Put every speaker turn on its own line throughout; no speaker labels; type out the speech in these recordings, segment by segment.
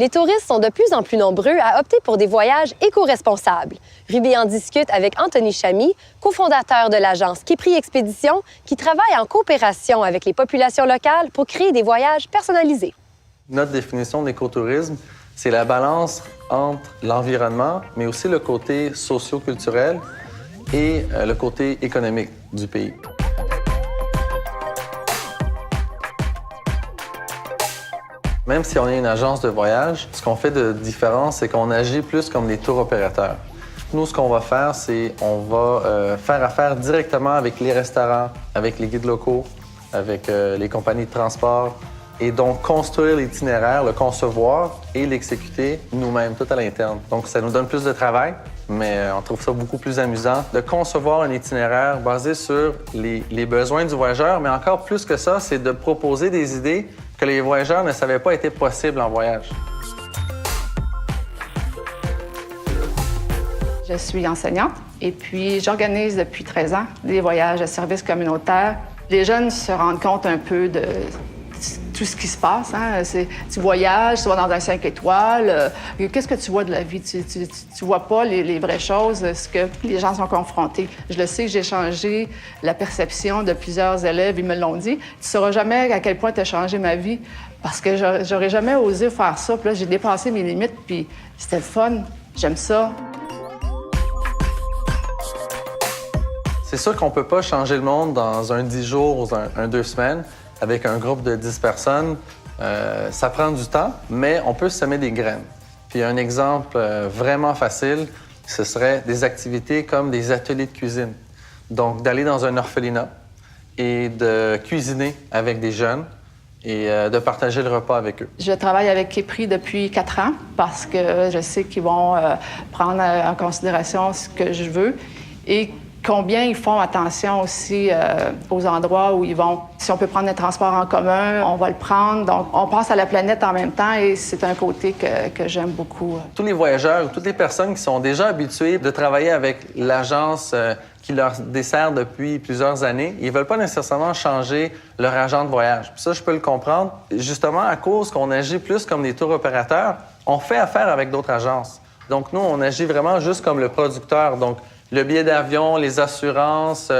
Les touristes sont de plus en plus nombreux à opter pour des voyages éco-responsables. Ruby en discute avec Anthony Chamy, cofondateur de l'agence Képri Expéditions, qui travaille en coopération avec les populations locales pour créer des voyages personnalisés.
Notre définition d'écotourisme, c'est la balance entre l'environnement, mais aussi le côté socio-culturel et le côté économique du pays. Même si on est une agence de voyage, ce qu'on fait de différent, c'est qu'on agit plus comme des tours opérateurs. Nous, ce qu'on va faire, c'est on va faire affaire directement avec les restaurants, avec les guides locaux, avec les compagnies de transport, et donc construire l'itinéraire, le concevoir et l'exécuter nous-mêmes, tout à l'interne. Donc, ça nous donne plus de travail, mais on trouve ça beaucoup plus amusant de concevoir un itinéraire basé sur les besoins du voyageur, mais encore plus que ça, c'est de proposer des idées que les voyageurs ne savaient pas étaient possibles en voyage.
Je suis enseignante et puis j'organise depuis 13 ans des voyages de services communautaires. Les jeunes se rendent compte un peu de tout ce qui se passe. Hein? Tu voyages, tu vas dans un 5 étoiles. Qu'est-ce que tu vois de la vie? Tu vois pas les vraies choses, ce que les gens sont confrontés. Je le sais, j'ai changé la perception de plusieurs élèves, ils me l'ont dit. Tu sauras jamais à quel point tu as changé ma vie parce que j'aurais jamais osé faire ça. Puis là, j'ai dépassé mes limites, puis c'était le fun. J'aime ça.
C'est sûr qu'on ne peut pas changer le monde dans un 10 jours ou un 2 semaines. Avec un groupe de 10 personnes, ça prend du temps, mais on peut semer des graines. Puis un exemple vraiment facile, ce serait des activités comme des ateliers de cuisine. Donc, d'aller dans un orphelinat et de cuisiner avec des jeunes et de partager le repas avec eux.
Je travaille avec Képri depuis 4 ans parce que je sais qu'ils vont prendre en considération ce que je veux et combien ils font attention aussi aux endroits où ils vont. Si on peut prendre le transport en commun, on va le prendre. Donc, on pense à la planète en même temps et c'est un côté que j'aime beaucoup.
Tous les voyageurs ou toutes les personnes qui sont déjà habituées de travailler avec l'agence qui leur dessert depuis plusieurs années, ils ne veulent pas nécessairement changer leur agent de voyage. Puis ça, je peux le comprendre. Justement, à cause qu'on agit plus comme des tours opérateurs, on fait affaire avec d'autres agences. Donc, nous, on agit vraiment juste comme le producteur. Donc, le billet d'avion, les assurances,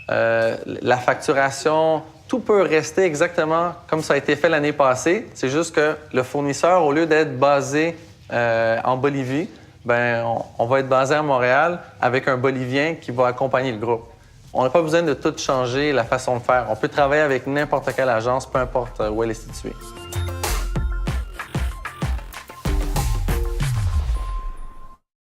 la facturation, tout peut rester exactement comme ça a été fait l'année passée. C'est juste que le fournisseur, au lieu d'être basé en Bolivie, on va être basé à Montréal avec un Bolivien qui va accompagner le groupe. On n'a pas besoin de tout changer la façon de faire. On peut travailler avec n'importe quelle agence, peu importe où elle est située.